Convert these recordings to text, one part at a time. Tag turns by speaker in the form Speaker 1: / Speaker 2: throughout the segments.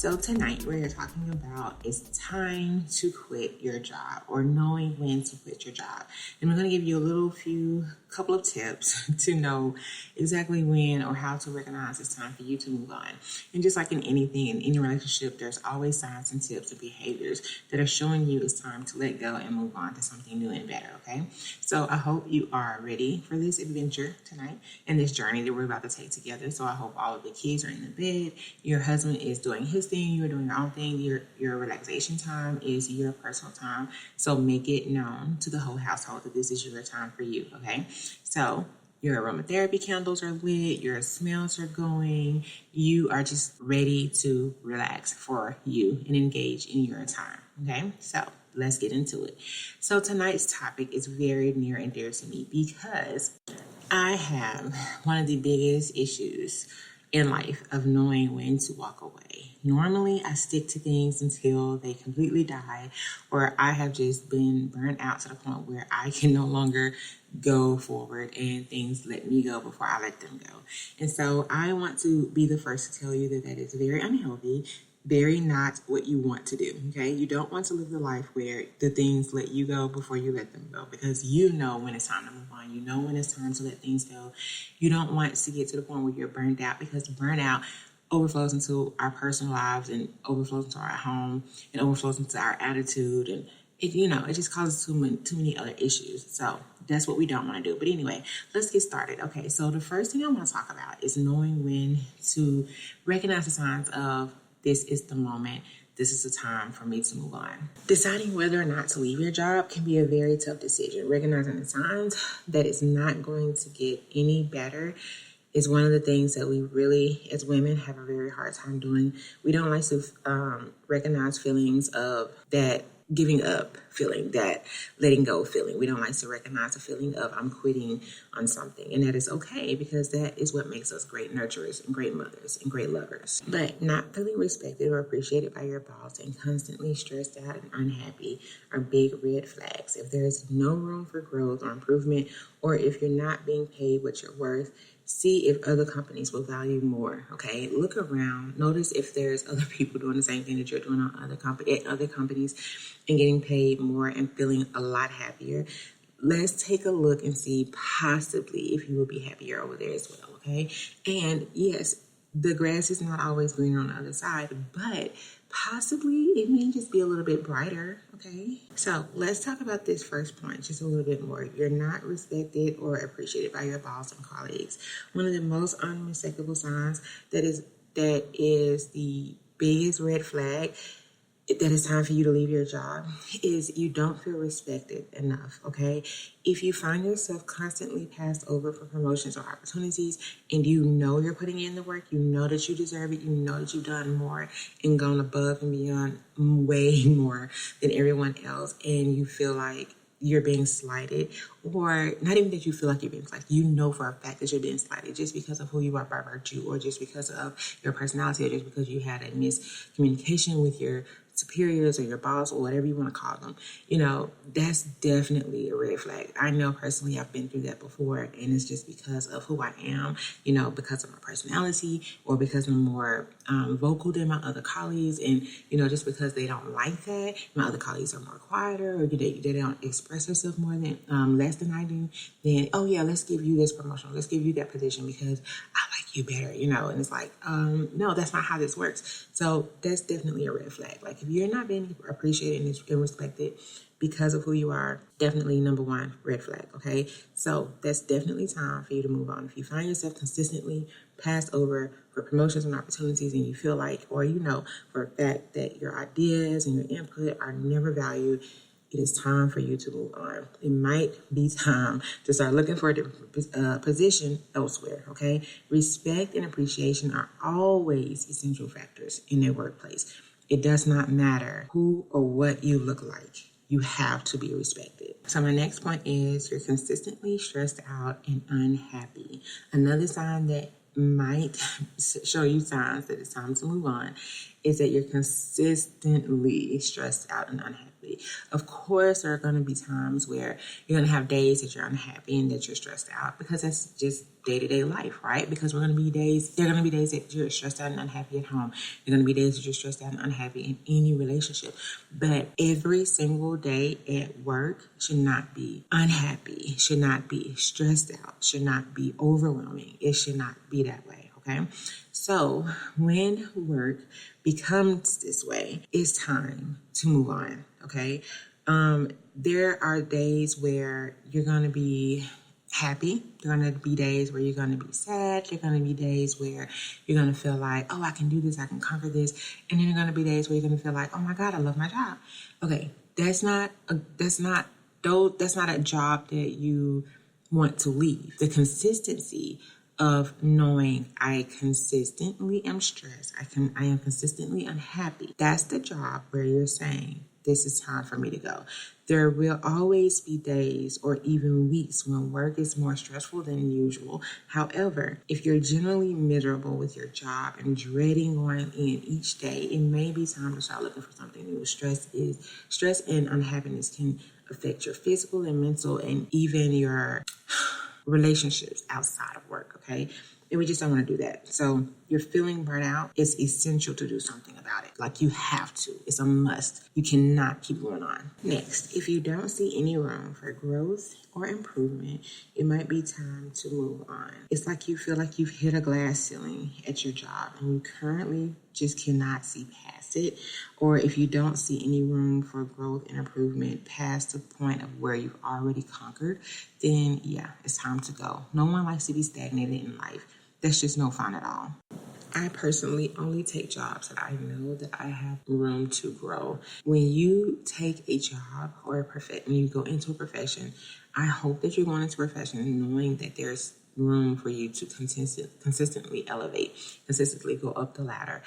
Speaker 1: So tonight we're talking about it's time to quit your job, or knowing when to quit your job. And we're going to give you a couple of tips to know exactly when or how to recognize it's time for you to move on. And just like in anything, in any relationship, there's always signs and tips and behaviors that are showing you it's time to let go and move on to something new and better, okay? So I hope you are ready for this adventure tonight and this journey that we're about to take together. So I hope all of the kids are in the bed, your husband is doing his thing, you're doing your own thing, your relaxation time is your personal time. So make it known to the whole household that this is your time for you, okay? So your aromatherapy candles are lit, your smells are going, you are just ready to relax for you and engage in your time, okay? So let's get into it. So tonight's topic is very near and dear to me because I have one of the biggest issues in life of knowing when to walk away. Normally, I stick to things until they completely die, or I have just been burnt out to the point where I can no longer go forward and things let me go before I let them go. And so I want to be the first to tell you that is very unhealthy, very not what you want to do, okay? You don't want to live the life where the things let you go before you let them go, because you know when it's time to move on. You know when it's time to let things go. You don't want to get to the point where you're burned out, because burnout overflows into our personal lives and overflows into our home and overflows into our attitude, and it just causes too many other issues. So that's what we don't want to do. But anyway, let's get started. Okay, so the first thing I want to talk about is knowing when to recognize the signs of this is the moment. This is the time for me to move on. Deciding whether or not to leave your job can be a very tough decision. Recognizing the signs that it's not going to get any better is one of the things that we really, as women, have a very hard time doing. We don't like to recognize feelings of that giving up feeling, that letting go feeling. We don't like to recognize the feeling of I'm quitting on something. And that is okay, because that is what makes us great nurturers and great mothers and great lovers. But not feeling respected or appreciated by your boss and constantly stressed out and unhappy are big red flags. If there is no room for growth or improvement, or if you're not being paid what you're worth, see if other companies will value more, okay? Look around. Notice if there's other people doing the same thing that you're doing at other companies and getting paid more and feeling a lot happier. Let's take a look and see possibly if you will be happier over there as well, okay? And yes, the grass is not always greener on the other side, but possibly it may just be a little bit brighter, okay? So let's talk about this first point just a little bit more. You're not respected or appreciated by your boss and colleagues. One of the most unmistakable signs that is the biggest red flag that it's time for you to leave your job is you don't feel respected enough, okay? If you find yourself constantly passed over for promotions or opportunities, and you know you're putting in the work, you know that you deserve it, you know that you've done more and gone above and beyond way more than everyone else, and you feel like you're being slighted, or not even that you feel like you're being slighted, you know for a fact that you're being slighted just because of who you are by virtue, or just because of your personality, or just because you had a miscommunication with your superiors or your boss or whatever you want to call them, that's definitely a red flag. I know personally I've been through that before, and it's just because of who I am, because of my personality, or because I'm more vocal than my other colleagues, and just because they don't like that, my other colleagues are more quieter, or they don't express themselves more than less than I do, then let's give you this promotion, let's give you that position because I like you better, and it's like, no, that's not how this works. So that's definitely a red flag. Like, if you're not being appreciated and respected because of who you are, definitely number one red flag, okay? So that's definitely time for you to move on. If you find yourself consistently passed over for promotions and opportunities, and you feel like, or for a fact that your ideas and your input are never valued, it is time for you to move on. It might be time to start looking for a different position elsewhere, okay? Respect and appreciation are always essential factors in a workplace. It does not matter who or what you look like. You have to be respected. So my next point is you're consistently stressed out and unhappy. Another sign that might show you signs that it's time to move on is that you're consistently stressed out and unhappy. Of course, there are going to be times where you're going to have days that you're unhappy and that you're stressed out, because that's just day-to-day life, right? Because there are going to be days that you're stressed out and unhappy at home. There are going to be days that you're stressed out and unhappy in any relationship. But every single day at work should not be unhappy, should not be stressed out, should not be overwhelming. It should not be that way, okay? So when work becomes this way, it's time to move on, okay? There are days where you're going to be happy. There are going to be days where you're going to be sad. There are going to be days where you're going to feel like, oh, I can do this, I can conquer this. And then there are going to be days where you're going to feel like, oh my God, I love my job. Okay, that's not a job that you want to leave. The consistency of knowing I consistently am stressed, I am consistently unhappy. That's the job where you're saying, this is time for me to go. There will always be days or even weeks when work is more stressful than usual. However, if you're generally miserable with your job and dreading going in each day, it may be time to start looking for something new. Stress and unhappiness can affect your physical and mental and even your relationships outside of work, okay? And we just don't want to do that. So you're feeling burnt out, it's essential to do something about it. Like, you have to. It's a must. You cannot keep going on. Next, if you don't see any room for growth or improvement, it might be time to move on. It's like you feel like you've hit a glass ceiling at your job and you currently just cannot see past it. Or if you don't see any room for growth and improvement past the point of where you've already conquered, then yeah, it's time to go. No one likes to be stagnated in life. That's just no fun at all. I personally only take jobs that I know that I have room to grow. When you take a job or when you go into a profession, I hope that you're going into a profession knowing that there's room for you to consistently elevate, consistently go up the ladder.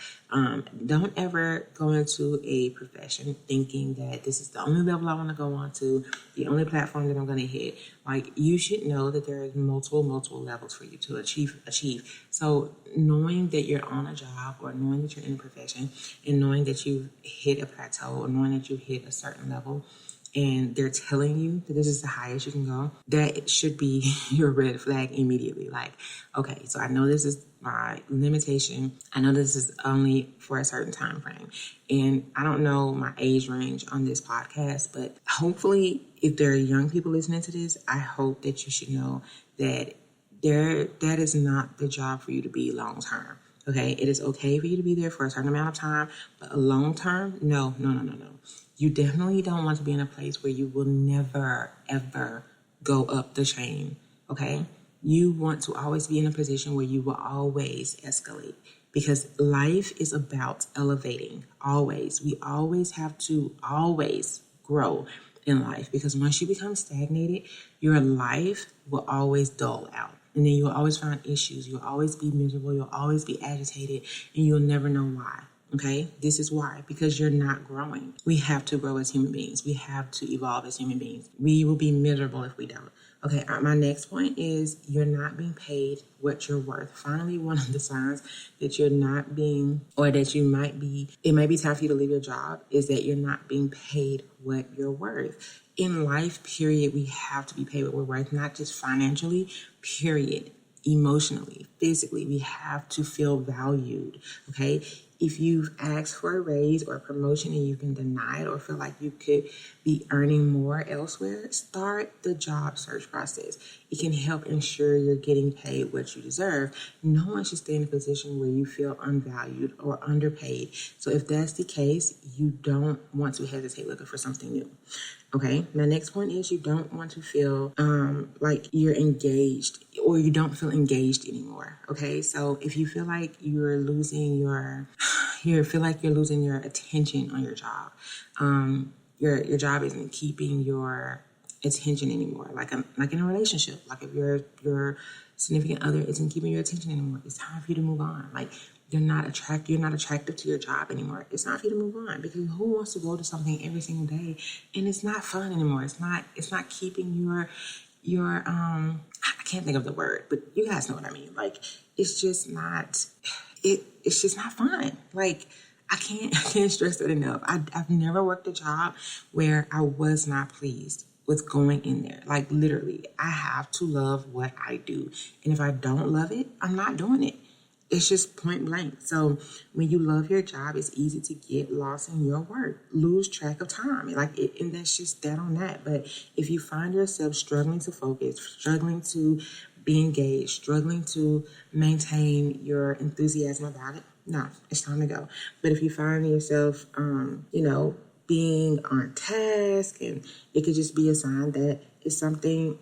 Speaker 1: Don't ever go into a profession thinking that this is the only level I want to go on to, the only platform that I'm going to hit. Like, you should know that there is multiple levels for you to achieve. So knowing that you're on a job, or knowing that you're in a profession, and knowing that you've hit a plateau, or knowing that you've hit a certain level, and they're telling you that this is the highest you can go, that should be your red flag immediately. Like, okay, so I know this is my limitation. I know this is only for a certain time frame. And I don't know my age range on this podcast, but hopefully if there are young people listening to this, I hope that you should know that that is not the job for you to be long term. Okay, it is okay for you to be there for a certain amount of time, but a long term, no. You definitely don't want to be in a place where you will never, ever go up the chain, okay? You want to always be in a position where you will always escalate, because life is about elevating, always. We always have to always grow in life, because once you become stagnated, your life will always dull out. And then you'll always find issues. You'll always be miserable. You'll always be agitated, and you'll never know why. Okay, this is why, because you're not growing. We have to grow as human beings. We have to evolve as human beings. We will be miserable if we don't. Okay, my next point is you're not being paid what you're worth. Finally, one of the signs that you're not being, or that you might be, it might be time for you to leave your job, is that you're not being paid what you're worth. In life, period, we have to be paid what we're worth, not just financially, period. Emotionally, physically, we have to feel valued, okay? If you've asked for a raise or a promotion and you've been denied, or feel like you could be earning more elsewhere, start the job search process. It can help ensure you're getting paid what you deserve. No one should stay in a position where you feel unvalued or underpaid. So if that's the case, you don't want to hesitate looking for something new. Okay, my next point is you don't want to feel like you're engaged, or you don't feel engaged anymore. Okay, so if you feel like you're losing your attention on your job, your job isn't keeping your attention anymore. Like in a relationship, like if your significant other isn't keeping your attention anymore, it's time for you to move on. Like, you're not attractive to your job anymore. It's time for you to move on, because who wants to go to something every single day and it's not fun anymore? It's not keeping your I can't think of the word, but you guys know what I mean. Like, it's just not fun. Like, I can't stress that enough. I've never worked a job where I was not pleased with going in there. Like literally, I have to love what I do. And if I don't love it, I'm not doing it. It's just point blank. So when you love your job, it's easy to get lost in your work, lose track of time. And that's just that on that. But if you find yourself struggling to focus, struggling to be engaged, struggling to maintain your enthusiasm about it, no, it's time to go. But if you find yourself, being on task, and it could just be a sign that it's something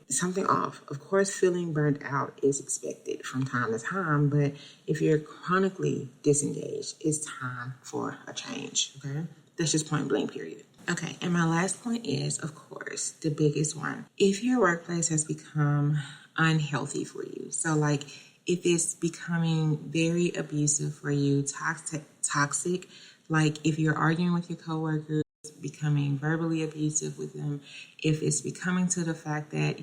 Speaker 1: off. Of course, feeling burnt out is expected from time to time, but if you're chronically disengaged, it's time for a change. Okay, that's just point blank. Period. Okay, and my last point is, of course, the biggest one. If your workplace has become unhealthy for you, so like if it's becoming very abusive for you, toxic, like if you're arguing with your coworkers, becoming verbally abusive with them, if it's becoming to the fact that,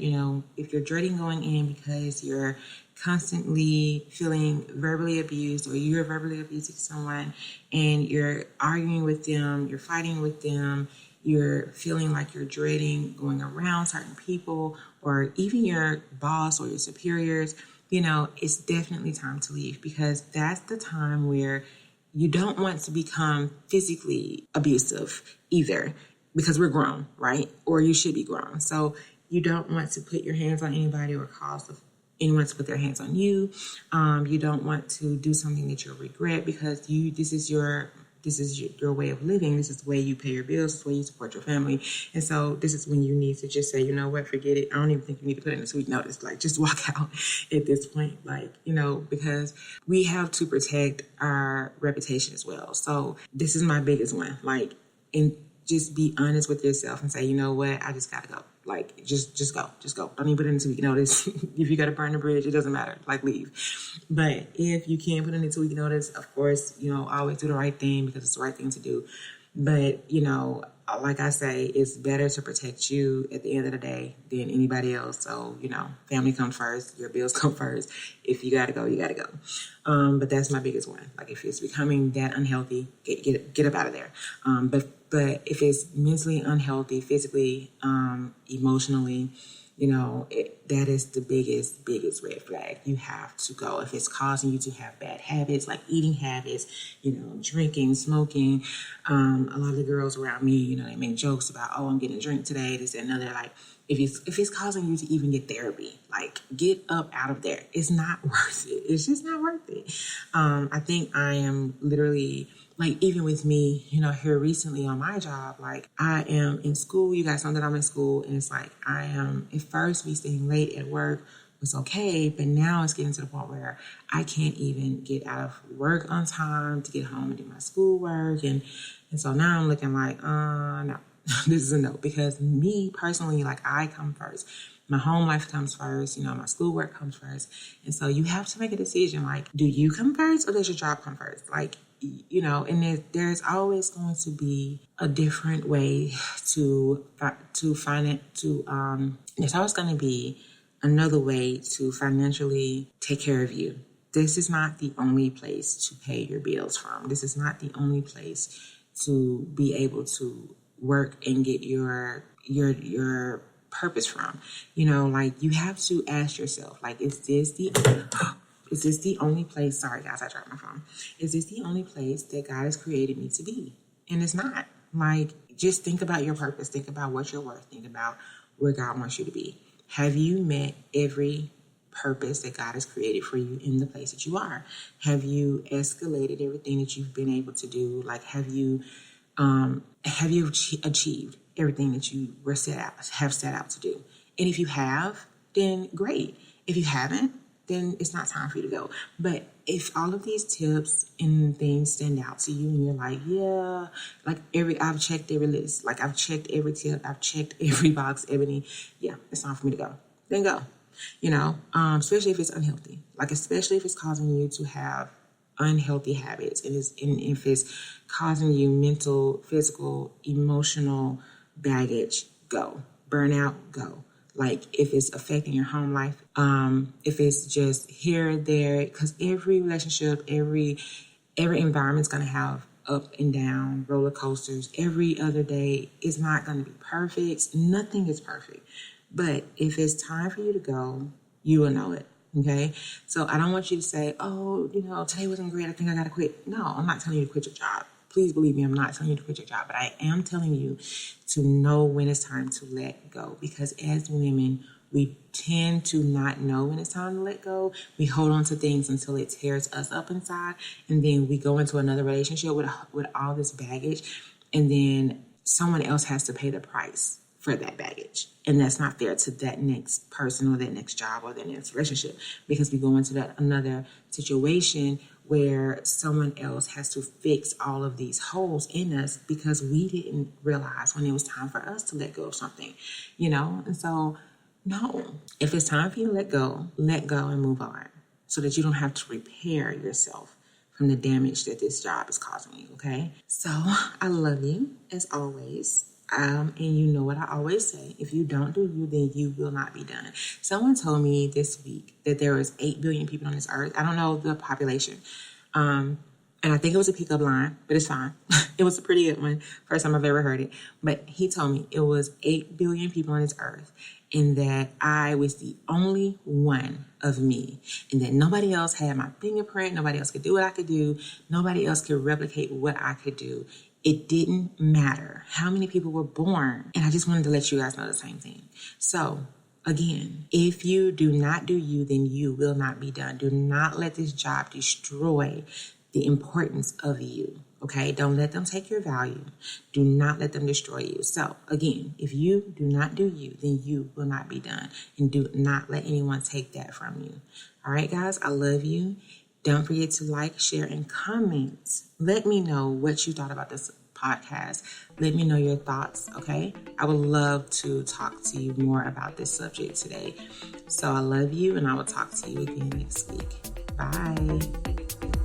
Speaker 1: if you're dreading going in because you're constantly feeling verbally abused, or you're verbally abusing someone and you're arguing with them, you're fighting with them, you're feeling like you're dreading going around certain people, or even your boss or your superiors, it's definitely time to leave, because that's the time where you don't want to become physically abusive either, because we're grown, right? Or you should be grown. So you don't want to put your hands on anybody or cause anyone to put their hands on you. You don't want to do something that you'll regret, because this is your way of living. This is the way you pay your bills. This is the way you support your family. And so this is when you need to just say, you know what, forget it. I don't even think you need to put in a sweet notice. Like, just walk out at this point. Like, because we have to protect our reputation as well. So this is my biggest one. Like, and just be honest with yourself and say, you know what, I just gotta go. Like, just go. Don't even put in a 2 week notice. If you got to burn the bridge, it doesn't matter. Like, leave. But if you can't put in a 2 week notice, of course, always do the right thing, because it's the right thing to do. But, like I say, it's better to protect you at the end of the day than anybody else. So, family comes first, your bills come first. If you got to go, you got to go. But that's my biggest one. Like, if it's becoming that unhealthy, get up out of there. But if it's mentally unhealthy, physically, emotionally, that is the biggest red flag. You have to go. If it's causing you to have bad habits, like eating habits, drinking, smoking. A lot of the girls around me, they make jokes about, oh, I'm getting a drink today, this and another. Like, if it's causing you to even get therapy, like, get up out of there. It's not worth it. It's just not worth it. I think I am literally, like, even with me, here recently on my job, like, I am in school. You guys know that I'm in school, and it's like, I am, at first, me staying late at work was okay, but now it's getting to the point where I can't even get out of work on time to get home and do my schoolwork, and so now I'm looking like, no, this is a no, because me personally, like, I come first. My home life comes first, my schoolwork comes first. And so you have to make a decision, like, do you come first or does your job come first? Like, and there's always going to be a different way to find it, there's always going to be another way to financially take care of you. This is not the only place to pay your bills from. This is not the only place to be able to work and get your purpose from. Like, you have to ask yourself, like, is this the only place, sorry guys, I dropped my phone. Is this the only place that God has created me to be? And it's not. Like, just think about your purpose. Think about what you're worth. Think about where God wants you to be. Have you met every purpose that God has created for you in the place that you are? Have you escalated everything that you've been able to do? Like, have you achieved everything that you have set out to do? And if you have, then great. If you haven't, then it's not time for you to go. But if all of these tips and things stand out to you and you're like, yeah, like I've checked every list, like I've checked every tip, I've checked every box, Ebony, yeah, it's time for me to go. Then go, especially if it's unhealthy, like especially if it's causing you to have unhealthy habits and if it's causing you mental, physical, emotional baggage, go. Burnout, go. Like, if it's affecting your home life, if it's just here or there, because every relationship, every environment's going to have up and down roller coasters. Every other day is not going to be perfect. Nothing is perfect. But if it's time for you to go, you will know it. Okay. So I don't want you to say, oh, today wasn't great. I think I got to quit. No, I'm not telling you to quit your job. Please believe me, I'm not telling you to quit your job, but I am telling you to know when it's time to let go. Because as women, we tend to not know when it's time to let go. We hold on to things until it tears us up inside. And then we go into another relationship with all this baggage. And then someone else has to pay the price for that baggage. And that's not fair to that next person or that next job or that next relationship, because we go into that another situation where someone else has to fix all of these holes in us because we didn't realize when it was time for us to let go of something, And so, no, if it's time for you to let go and move on so that you don't have to repair yourself from the damage that this job is causing you, okay? So I love you as always. And you know what I always say, if you don't do you, then you will not be done. Someone told me this week that there was 8 billion people on this earth. I don't know the population. And I think it was a pickup line, but it's fine. It was a pretty good one. First time I've ever heard it. But he told me it was 8 billion people on this earth and that I was the only one of me and that nobody else had my fingerprint. Nobody else could do what I could do. Nobody else could replicate what I could do. It didn't matter how many people were born. And I just wanted to let you guys know the same thing. So again, if you do not do you, then you will not be done. Do not let this job destroy the importance of you. Okay? Don't let them take your value. Do not let them destroy you. So again, if you do not do you, then you will not be done. And do not let anyone take that from you. All right, guys, I love you. Don't forget to like, share, and comment. Let me know what you thought about this podcast. Let me know your thoughts, okay? I would love to talk to you more about this subject today. So I love you, and I will talk to you again next week. Bye.